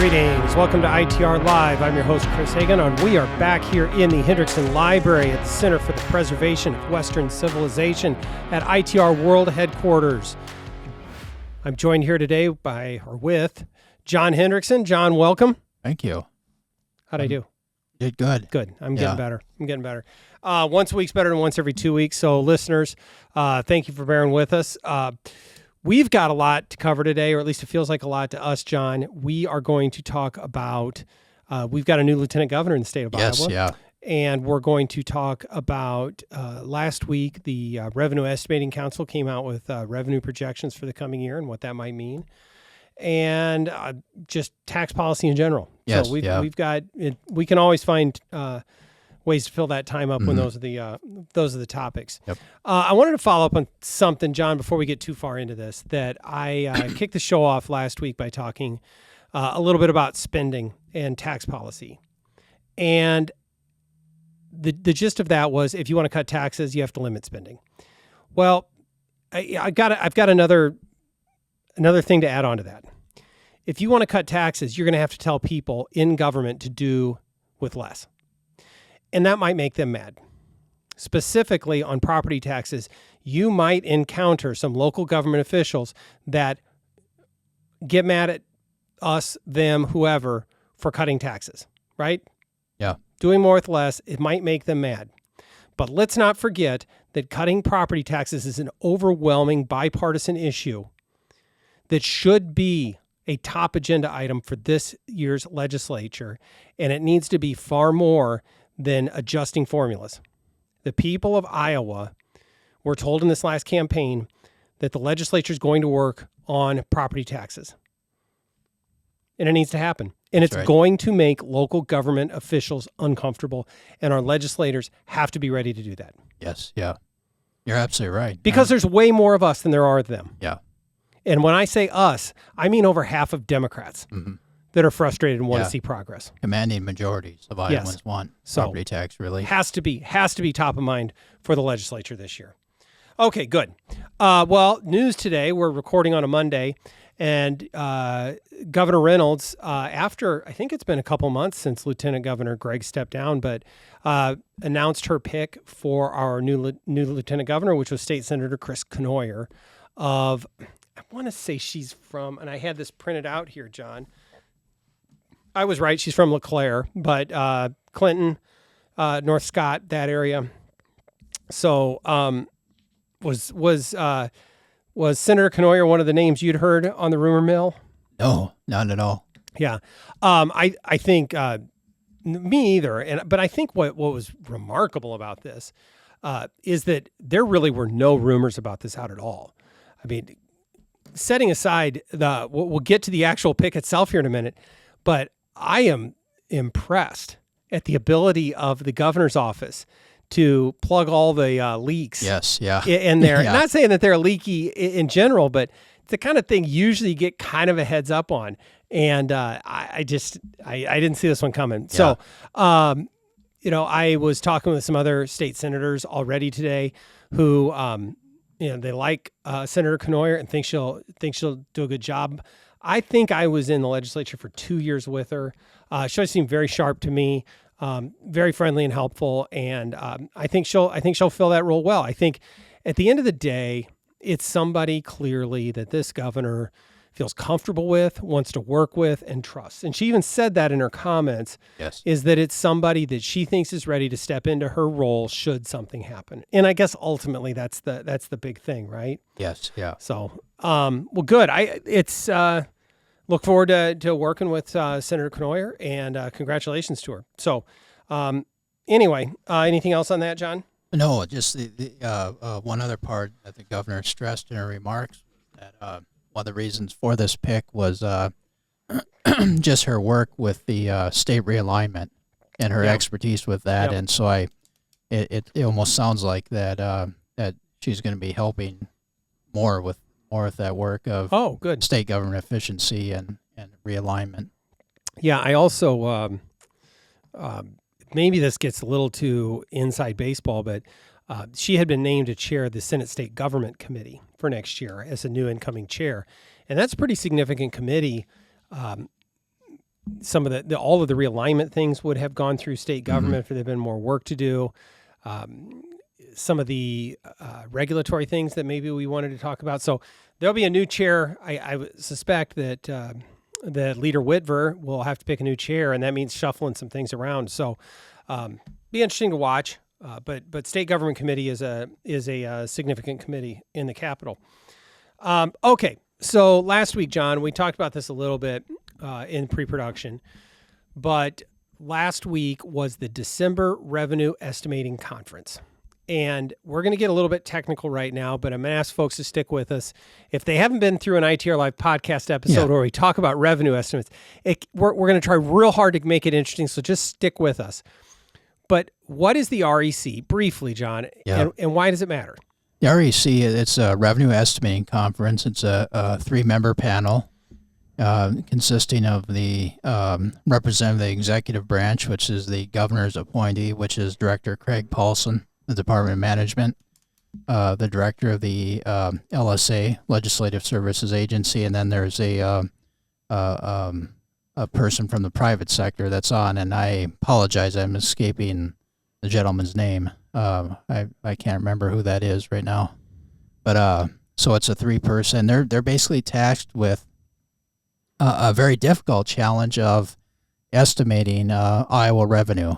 Greetings. Welcome to ITR Live. I'm your host, Chris Hagenow, and we are back here in the Hendrickson Library at the Center for the Preservation of Western Civilization at ITR World Headquarters. I'm joined here today with John Hendrickson. John, welcome. Thank you. How'd I do? Did good. Good. I'm getting better. Once a week's better than once every 2 weeks. So listeners, thank you for bearing with us. We've got a lot to cover today, or at least it feels like a lot to us, John. We are going to talk about, we've got a new lieutenant governor in the state of Iowa. Yeah. And we're going to talk about, last week, the Revenue Estimating Council came out with revenue projections for the coming year and what that might mean. And just tax policy in general. Yes, so we've got, we can always find ways to fill that time up when those are the topics. Yep. I wanted to follow up on something, John, before we get too far into this, that I kicked the show off last week by talking a little bit about spending and tax policy. And the gist of that was, if you want to cut taxes, you have to limit spending. Well, I've got another thing to add on to that. If you want to cut taxes, you're going to have to tell people in government to do with less. And that might make them mad. Specifically on property taxes, you might encounter some local government officials that get mad at us, them, whoever, for cutting taxes, right? Yeah. Doing more with less, it might make them mad. But let's not forget that cutting property taxes is an overwhelming bipartisan issue that should be a top agenda item for this year's legislature, and it needs to be far more than adjusting formulas. The people of Iowa were told in this last campaign that the legislature is going to work on property taxes. And it needs to happen. And That's it's right. going to make local government officials uncomfortable, and our legislators have to be ready to do that. Yes, yeah. You're absolutely right. Because there's way more of us than there are of them. Yeah. And when I say us, I mean over half of Democrats that are frustrated and want to see progress. Commanding majorities of Iowans want property tax relief. Has to be top of mind for the legislature this year. Okay, good. Well, news today, we're recording on a Monday, and Governor Reynolds, after, I think it's been a couple months since Lieutenant Governor Gregg stepped down, but announced her pick for our new Lieutenant Governor, which was State Senator Chris Cournoyer of, I want to say she's from, and I had this printed out here, John. I was right. She's from LeClaire, but Clinton, North Scott, that area. So was Senator Cournoyer one of the names you'd heard on the rumor mill? No, not at all. Yeah. I think me either. But I think what was remarkable about this is that there really were no rumors about this out at all. I mean, setting aside we'll get to the actual pick itself here in a minute, but I am impressed at the ability of the governor's office to plug all the leaks. Yes, yeah. In there. Not saying that they're leaky in general, but it's the kind of thing usually you get kind of a heads up on. And I didn't see this one coming. Yeah. So, I was talking with some other state senators already today who, they like Senator Cournoyer and think she'll do a good job. I think I was in the legislature for 2 years with her. She always seemed very sharp to me, very friendly and helpful, and I think she'll fill that role well. I think at the end of the day, it's somebody clearly that this governor feels comfortable with, wants to work with, and trusts. And she even said that in her comments. Yes. Is that it's somebody that she thinks is ready to step into her role should something happen. And I guess ultimately that's the big thing, right? Yes, yeah. So, well, good. Look forward to working with Senator Cournoyer, and congratulations to her. So, anyway, anything else on that, John? No, just the one other part that the governor stressed in her remarks, that one of the reasons for this pick was just her work with the state realignment and her expertise with that. Yep. And so it almost sounds like that she's going to be helping more with that work of good state government efficiency and realignment. Yeah, I also maybe this gets a little too inside baseball, but she had been named to chair the Senate State Government Committee for next year as a new incoming chair. And that's a pretty significant committee. some of all of the realignment things would have gone through state government if there'd been more work to do. Some of the regulatory things that maybe we wanted to talk about. So there'll be a new chair. I would suspect that that Leader Whitver will have to pick a new chair, and that means shuffling some things around. So be interesting to watch. But state government committee is a significant committee in the Capitol. Okay, so last week, John, we talked about this a little bit in pre-production, but last week was the December Revenue Estimating Conference. And we're going to get a little bit technical right now, but I'm going to ask folks to stick with us. If they haven't been through an ITR Live podcast episode where we talk about revenue estimates, we're going to try real hard to make it interesting, so just stick with us. But what is the REC, briefly, John, and why does it matter? The REC, it's a revenue estimating conference. It's a 3-member panel consisting of the representative of the executive branch, which is the governor's appointee, which is Director Craig Paulson, the Department of Management, the director of the LSA, Legislative Services Agency, and then there's a person from the private sector that's on, and I apologize, I'm escaping the gentleman's name. I can't remember who that is right now. But so it's a 3-person. They're basically tasked with a very difficult challenge of estimating Iowa revenue,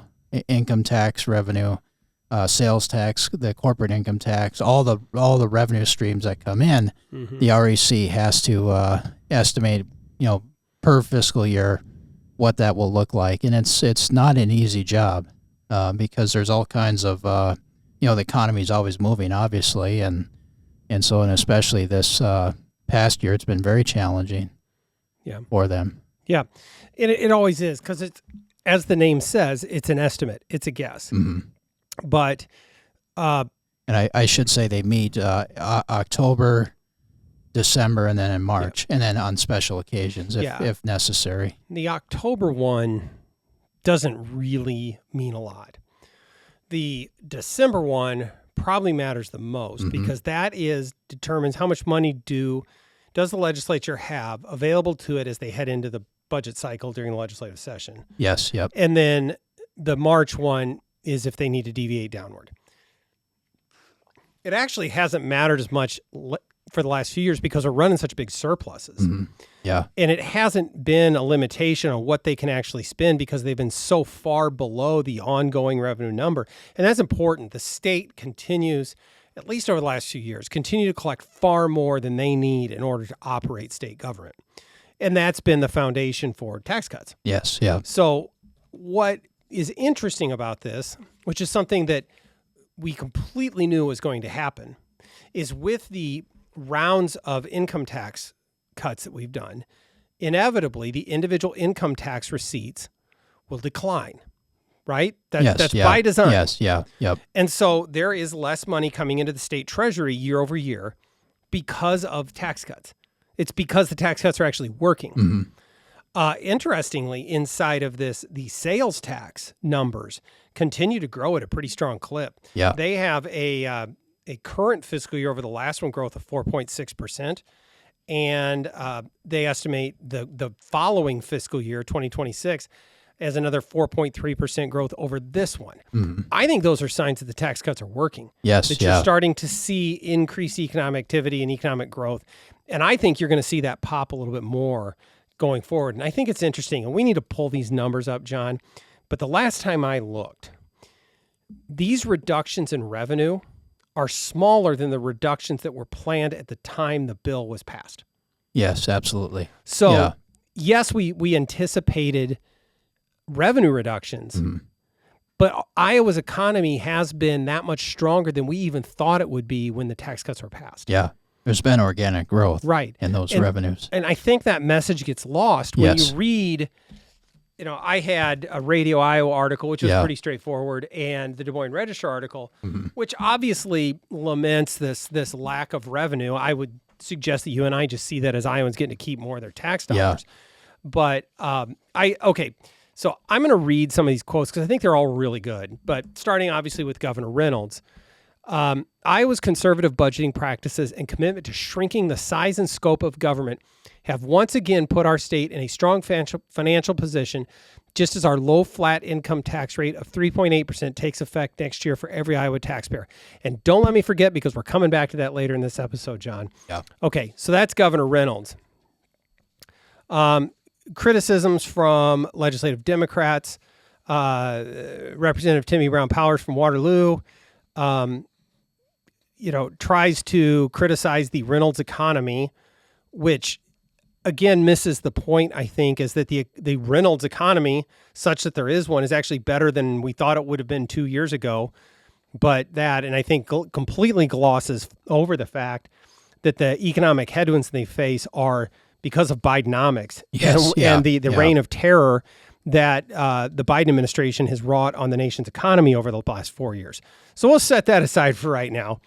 income tax revenue, sales tax, the corporate income tax, all the revenue streams that come in. The REC has to estimate, per fiscal year, what that will look like, and it's not an easy job because there's all kinds of the economy is always moving, obviously, and especially this past year, it's been very challenging. For them. Yeah, it always is because it's, as the name says, it's an estimate, it's a guess. But and I should say they meet October, December, and then in March, and then on special occasions if necessary. The October one doesn't really mean a lot. The December one probably matters the most because that determines how much money does the legislature have available to it as they head into the budget cycle during the legislative session. Yes, yep. And then the March one is if they need to deviate downward. It actually hasn't mattered as much for the last few years because we're running such big surpluses. Yeah. And it hasn't been a limitation on what they can actually spend because they've been so far below the ongoing revenue number. And that's important. The state continues, at least over the last few years, continue to collect far more than they need in order to operate state government. And that's been the foundation for tax cuts. Yes, yeah. So what is interesting about this, which is something that we completely knew was going to happen, is with the rounds of income tax cuts that we've done, inevitably the individual income tax receipts will decline. Right? That's by design. Yes, yeah, yep. And so there is less money coming into the state treasury year over year because of tax cuts. It's because the tax cuts are actually working. Interestingly, inside of this, the sales tax numbers continue to grow at a pretty strong clip. Yeah. They have a current fiscal year over the last one growth of 4.6%. And they estimate the following fiscal year, 2026, as another 4.3% growth over this one. I think those are signs that the tax cuts are working. Yes, that you're starting to see increased economic activity and economic growth. And I think you're going to see that pop a little bit more going forward. And I think it's interesting. And we need to pull these numbers up, John. But the last time I looked, these reductions in revenue are smaller than the reductions that were planned at the time the bill was passed. Yes, absolutely. So, yes, we anticipated revenue reductions, but Iowa's economy has been that much stronger than we even thought it would be when the tax cuts were passed. Yeah, there's been organic growth in those revenues. And I think that message gets lost when you read, I had a Radio Iowa article, which was pretty straightforward, and the Des Moines Register article, which obviously laments this lack of revenue. I would suggest that you and I just see that as Iowans getting to keep more of their tax dollars. But so I'm going to read some of these quotes because I think they're all really good. But starting obviously with Governor Reynolds, Iowa's conservative budgeting practices and commitment to shrinking the size and scope of government have once again put our state in a strong financial position, just as our low flat income tax rate of 3.8% takes effect next year for every Iowa taxpayer. And don't let me forget, because we're coming back to that later in this episode, John. Yeah. Okay, so that's Governor Reynolds. Criticisms from legislative Democrats, Representative Timmy Brown Powers from Waterloo, tries to criticize the Reynolds economy, which again misses the point, I think, is that the Reynolds economy, such that there is one, is actually better than we thought it would have been 2 years ago. But that, and I think completely glosses over the fact that the economic headwinds they face are because of Bidenomics and the reign of terror that the Biden administration has wrought on the nation's economy over the last 4 years. So we'll set that aside for right now.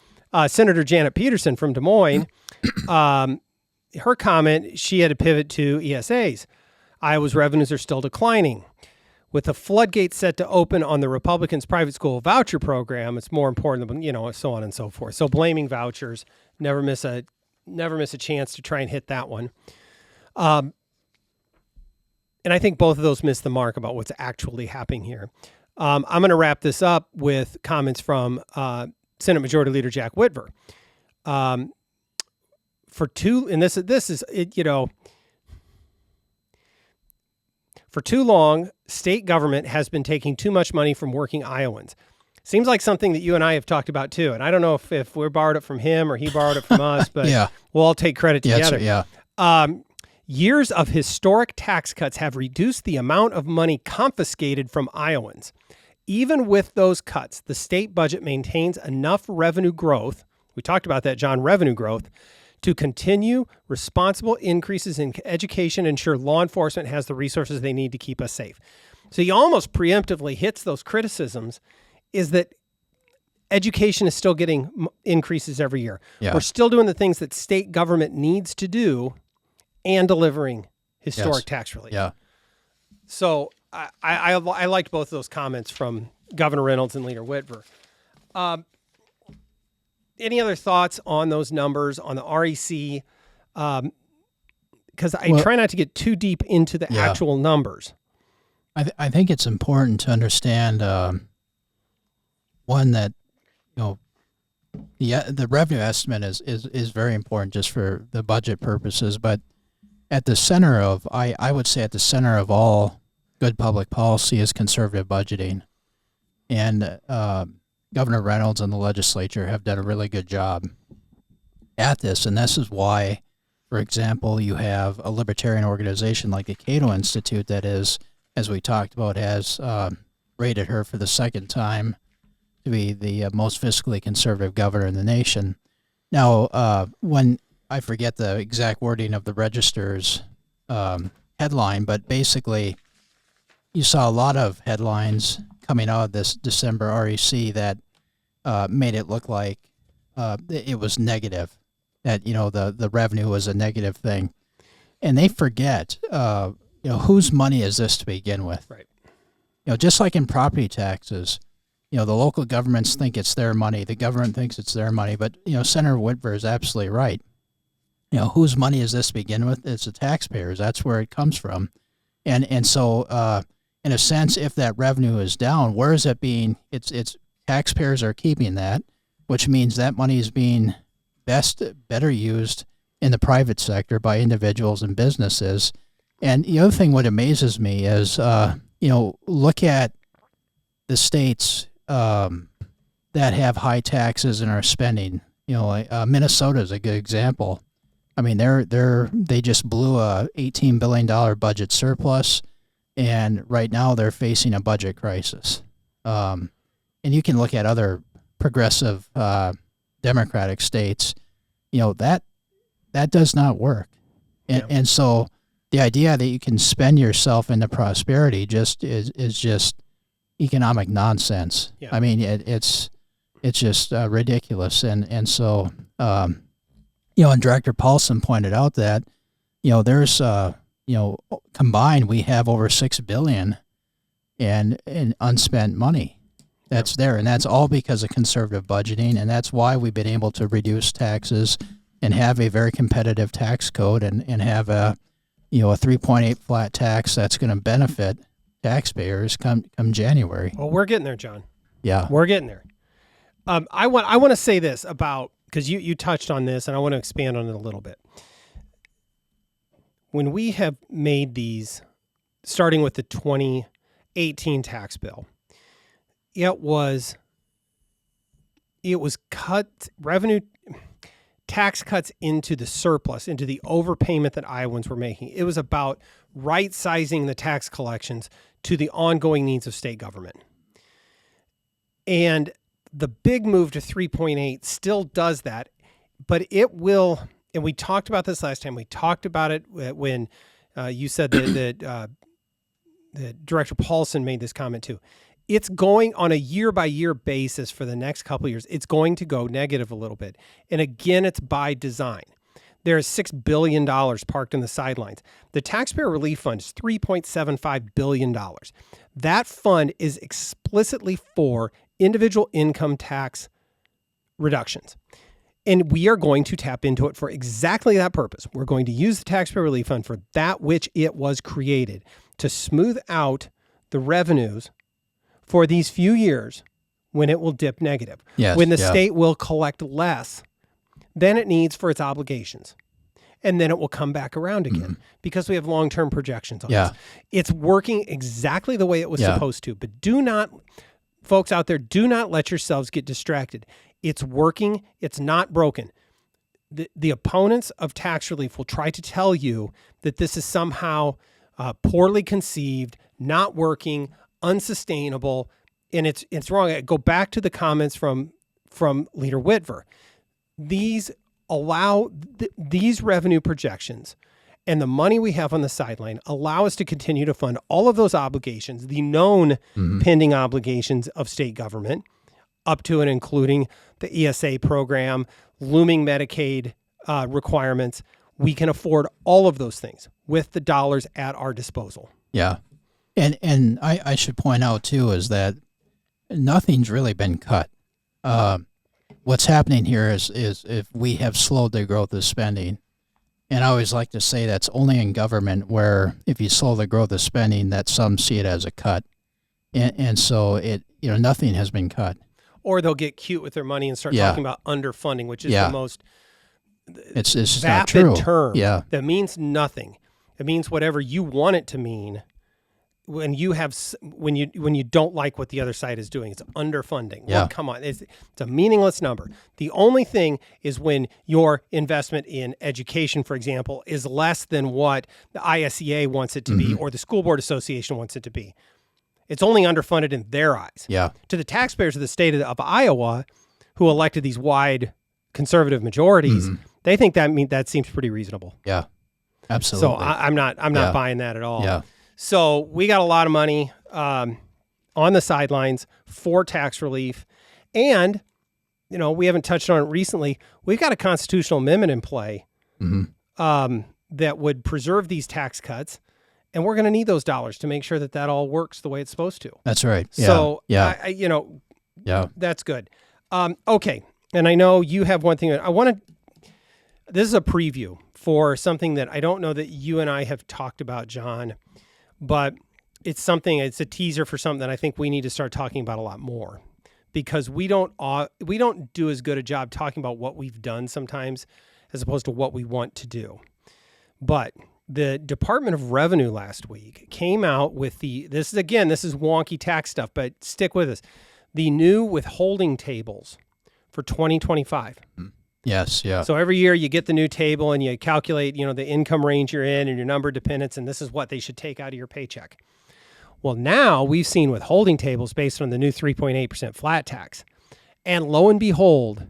Senator Janet Peterson from Des Moines, her comment, she had to pivot to ESAs. Iowa's revenues are still declining. With the floodgates set to open on the Republicans' private school voucher program, it's more important than, so on and so forth. So blaming vouchers, never miss a chance to try and hit that one. And I think both of those missed the mark about what's actually happening here. I'm going to wrap this up with comments from Senate Majority Leader Jack Whitver. For too long, state government has been taking too much money from working Iowans. Seems like something that you and I have talked about too. And I don't know if we borrowed it from him or he borrowed it from us, but we'll all take credit together. Years of historic tax cuts have reduced the amount of money confiscated from Iowans. Even with those cuts, the state budget maintains enough revenue growth. We talked about that, John, revenue growth, to continue responsible increases in education, ensure law enforcement has the resources they need to keep us safe. So he almost preemptively hits those criticisms, is that education is still getting increases every year. Yeah. We're still doing the things that state government needs to do and delivering historic tax relief. Yeah. So I liked both of those comments from Governor Reynolds and Leader Whitver. Any other thoughts on those numbers, on the REC? Because I try not to get too deep into the actual numbers. I think it's important to understand, one, that the revenue estimate is very important just for the budget purposes, but at the center of, I would say at the center of all good public policy is conservative budgeting. And Governor Reynolds and the legislature have done a really good job at this. And this is why, for example, you have a libertarian organization like the Cato Institute that is, as we talked about, has rated her for the second time to be the most fiscally conservative governor in the nation. Now, when I forget the exact wording of the Register's headline, but basically you saw a lot of headlines coming out of this December REC that made it look like it was negative, that, the revenue was a negative thing. And they forget, whose money is this to begin with? Right. Just like in property taxes, the local governments think it's their money. The government thinks it's their money. But, Senator Whitver is absolutely right. Whose money is this to begin with? It's the taxpayers. That's where it comes from. And so, in a sense, if that revenue is down, where is it being? It's taxpayers are keeping that, which means that money is being better used in the private sector by individuals and businesses. And the other thing, what amazes me is, look at the states that have high taxes and are spending. Minnesota is a good example. I mean, they just blew a $18 billion budget surplus, and right now they're facing a budget crisis. And you can look at other progressive Democratic states. That does not work. And so the idea that you can spend yourself into prosperity is just economic nonsense. Yeah. I mean, it's just ridiculous. And so. And Director Paulson pointed out that, there's, combined we have over $6 billion in unspent money. that's there, and that's all because of conservative budgeting, and that's why we've been able to reduce taxes and have a very competitive tax code, and have a 3.8 flat tax that's going to benefit taxpayers come January. Well, we're getting there, John. Yeah, we're getting there. I want to say this about, because you touched on this, and I want to expand on it a little bit. When we have made these, starting with the 2018 tax bill, it was cut revenue tax cuts into the surplus, into the overpayment that Iowans were making. It was about right-sizing the tax collections to the ongoing needs of state government. And the big move to 3.8 still does that, but it will, and we talked about this last time. We talked about it when you said that Director Paulson made this comment too. It's going on a year-by-year basis for the next couple of years. It's going to go negative a little bit. And again, it's by design. There is $6 billion parked in the sidelines. The Taxpayer Relief Fund is $3.75 billion. That fund is explicitly for individual income tax reductions. And we are going to tap into it for exactly that purpose. We're going to use the Taxpayer Relief Fund for that which it was created, to smooth out the revenues for these few years when it will dip negative, when the state will collect less than it needs for its obligations. And then it will come back around again because we have long-term projections on this. It's working exactly the way it was supposed to. But do not, folks out there, do not let yourselves get distracted. It's working. It's not broken. The opponents of tax relief will try to tell you that this is somehow poorly conceived, not working, unsustainable, and it's wrong. I go back to the comments from Leader Whitver. These allow these revenue projections and the money we have on the sideline allow us to continue to fund all of those obligations, the known pending obligations of state government, up to and including the ESA program, looming Medicaid requirements. We can afford all of those things with the dollars at our disposal. Yeah. And I should point out, too, is that nothing's really been cut. What's happening here is if we have slowed the growth of spending, and I always like to say that's only in government where if you slow the growth of spending, that some see it as a cut. And so nothing has been cut. Or they'll get cute with their money and start talking about underfunding, which is the most it's vapid not true. Term that means nothing. It means whatever you want it to mean. When you don't like what the other side is doing, it's underfunding. Well, come on, it's a meaningless number. The only thing is when your investment in education, for example, is less than what the ISEA wants it to be or the School Board Association wants it to be. It's only underfunded in their eyes. Yeah. To the taxpayers of the state of Iowa, who elected these wide conservative majorities, they think that seems pretty reasonable. Yeah, absolutely. So I'm not buying that at all. Yeah. So we got a lot of money on the sidelines for tax relief. And, we haven't touched on it recently. We've got a constitutional amendment in play that would preserve these tax cuts. And we're going to need those dollars to make sure that all works the way it's supposed to. That's right. Yeah. So, that's good. Okay. And I know you have one thing that this is a preview for something that I don't know that you and I have talked about, John. But it's a teaser for something that I think we need to start talking about a lot more, because we don't do as good a job talking about what we've done sometimes as opposed to what we want to do. But the Department of Revenue last week came out with this is wonky tax stuff, but stick with us, the new withholding tables for 2025. Yes, yeah. So every year you get the new table and you calculate, the income range you're in and your number of dependents, and this is what they should take out of your paycheck. Well, now we've seen withholding tables based on the new 3.8% flat tax. And lo and behold,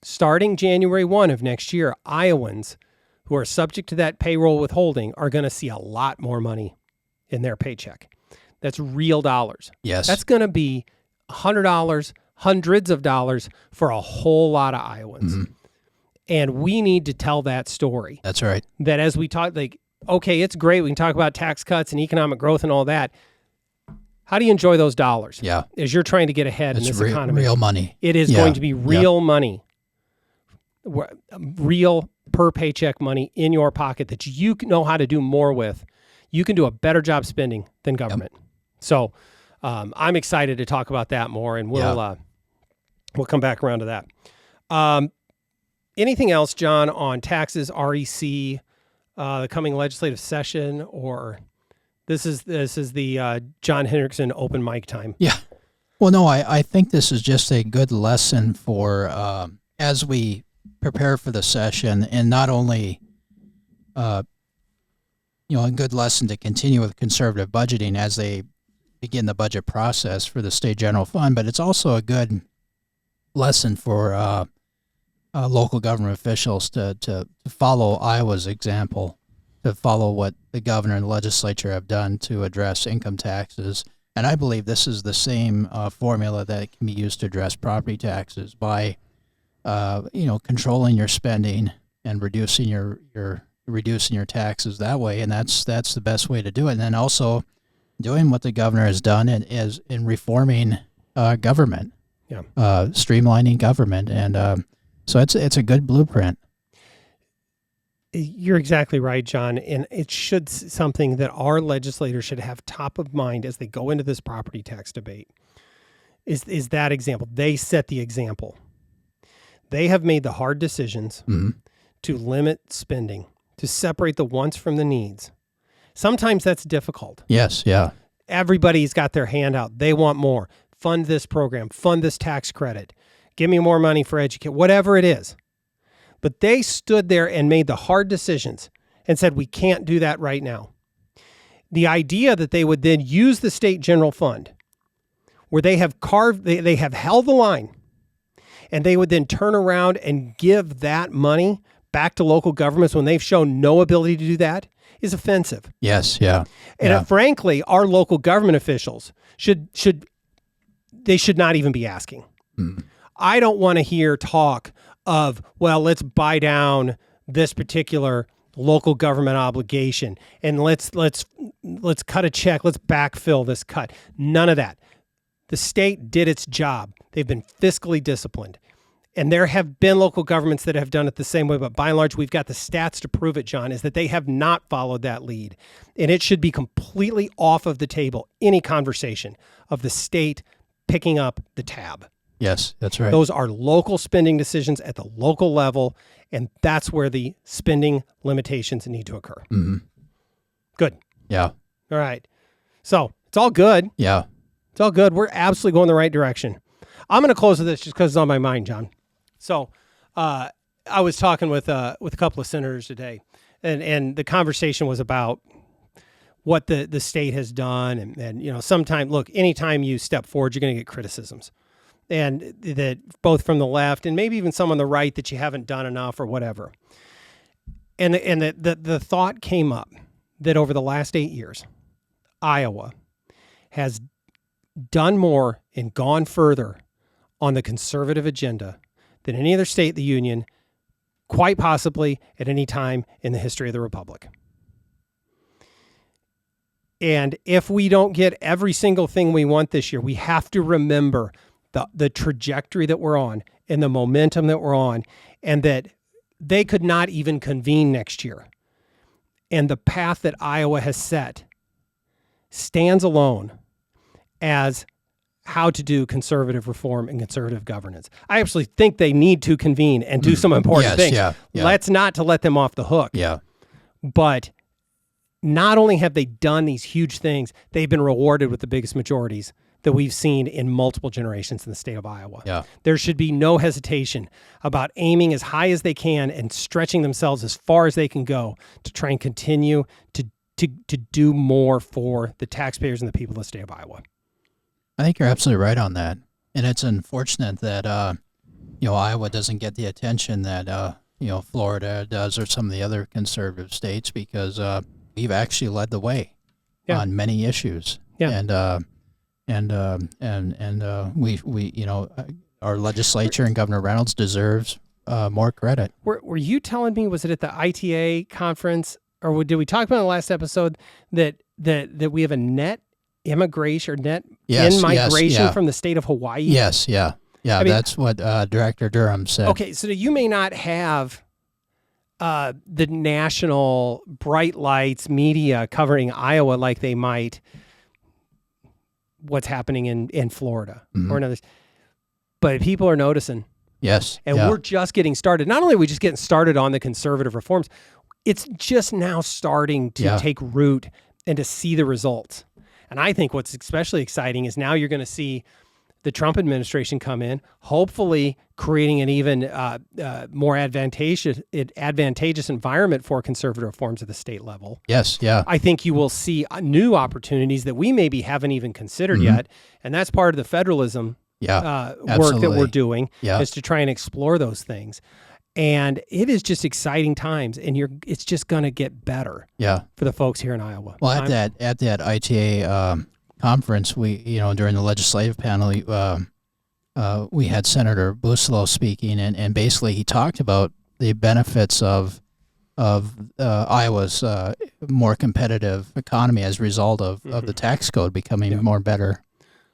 starting January 1 of next year, Iowans who are subject to that payroll withholding are going to see a lot more money in their paycheck. That's real dollars. Yes. That's going to be $100, hundreds of dollars for a whole lot of Iowans. And we need to tell that story. That's right. That as we talk, okay, it's great. We can talk about tax cuts and economic growth and all that. How do you enjoy those dollars? Yeah. As you're trying to get ahead in this economy. Real money. It is going to be real money, real per paycheck money in your pocket that you know how to do more with. You can do a better job spending than government. So I'm excited to talk about that more, and we'll come back around to that. Anything else, John, on taxes, REC, the coming legislative session, or this is the John Hendrickson open mic time? Yeah. Well, no, I think this is just a good lesson for as we prepare for the session, and not only a good lesson to continue with conservative budgeting as they begin the budget process for the state general fund, but it's also a good lesson for local government officials to follow Iowa's example, to follow what the governor and the legislature have done to address income taxes. And I believe this is the same formula that can be used to address property taxes by, controlling your spending and reducing your taxes that way. And that's the best way to do it. And then also doing what the governor has done in reforming government, streamlining government. And so it's a good blueprint. You're exactly right, John. And it should something that our legislators should have top of mind as they go into this property tax debate is that example. They set the example. They have made the hard decisions to limit spending, to separate the wants from the needs. Sometimes that's difficult. Yes, yeah. Everybody's got their hand out. They want more. Fund this program. Fund this tax credit. Give me more money for education. Whatever it is. But they stood there and made the hard decisions and said, we can't do that right now. The idea that they would then use the state general fund, where they have they have held the line, and they would then turn around and give that money back to local governments when they've shown no ability to do that, is offensive. Yes, yeah. And frankly, our local government officials should not even be asking. I don't want to hear talk of, well, let's buy down this particular local government obligation and let's cut a check, let's backfill this cut. None of that. The state did its job. They've been fiscally disciplined. And there have been local governments that have done it the same way, but by and large, we've got the stats to prove it, John, is that they have not followed that lead. And it should be completely off of the table, any conversation of the state picking up the tab. Yes, that's right. Those are local spending decisions at the local level, and that's where the spending limitations need to occur. Good. Yeah. All right. So it's all good. Yeah. It's all good. We're absolutely going the right direction. I'm going to close with this just because it's on my mind, John. So I was talking with a couple of senators today, and the conversation was about what the state has done. And sometimes, look, anytime you step forward, you're going to get criticisms. And that both from the left and maybe even some on the right that you haven't done enough or whatever. And the thought came up that over the last 8 years, Iowa has done more and gone further on the conservative agenda than any other state in the union, quite possibly at any time in the history of the Republic. And if we don't get every single thing we want this year, we have to remember the trajectory that we're on and the momentum that we're on, and that they could not even convene next year. And the path that Iowa has set stands alone as how to do conservative reform and conservative governance. I actually think they need to convene and do some important things. Yeah. Let's not to let them off the hook. Yeah. But not only have they done these huge things, they've been rewarded with the biggest majorities that we've seen in multiple generations in the state of Iowa. Yeah. There should be no hesitation about aiming as high as they can and stretching themselves as far as they can go to try and continue to do more for the taxpayers and the people of the state of Iowa. I think you're absolutely right on that. And it's unfortunate that, Iowa doesn't get the attention that, Florida does or some of the other conservative states, because we've actually led the way on many issues. Yeah. And we our legislature and Governor Reynolds deserves more credit. Were you telling me, was it at the ITA conference, or did we talk about in the last episode that we have a net immigration or net Yes, in migration yes, yeah. from the state of Hawaii? Yes, yeah. Yeah, I mean, that's what Director Durham said. Okay, so you may not have the national bright lights media covering Iowa like they might what's happening in Florida or in others, but people are noticing. Yes. And we're just getting started. Not only are we just getting started on the conservative reforms, it's just now starting to take root and to see the results. And I think what's especially exciting is now you're going to see the Trump administration come in, hopefully creating an even more advantageous environment for conservative reforms at the state level. Yes, yeah. I think you will see new opportunities that we maybe haven't even considered yet. And that's part of the federalism work that we're doing is to try and explore those things. And it is just exciting times, and it's just going to get better for the folks here in Iowa. Well, at that ITA conference, we, during the legislative panel, we had Senator Buslow speaking, and basically he talked about the benefits of Iowa's more competitive economy as a result of the tax code becoming more better,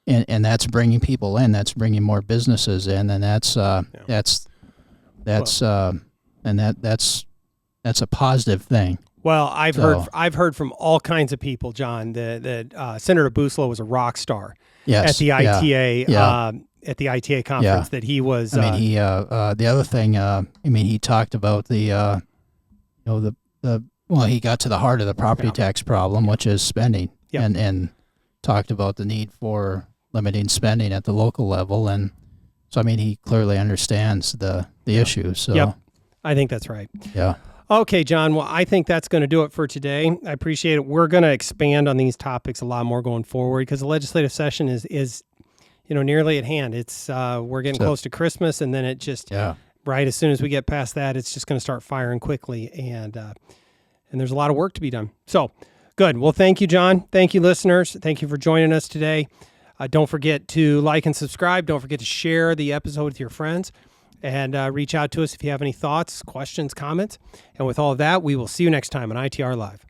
and that's bringing people in, that's bringing more businesses in, and that's a positive thing. Well, I've heard from all kinds of people, John, that Senator Buslow was a rock star at the ITA conference. That he was. the other thing. He talked about he got to the heart of the property tax problem, which is spending, and talked about the need for limiting spending at the local level, and so he clearly understands the issue. So, I think that's right. Yeah. Okay, John. Well, I think that's going to do it for today. I appreciate it. We're going to expand on these topics a lot more going forward because the legislative session is nearly at hand. It's we're getting close to Christmas, and then it just right as soon as we get past that, it's just going to start firing quickly, and there's a lot of work to be done. So, good. Well, thank you, John. Thank you, listeners. Thank you for joining us today. Don't forget to like and subscribe. Don't forget to share the episode with your friends. And reach out to us if you have any thoughts, questions, comments. And with all of that, we will see you next time on ITR Live.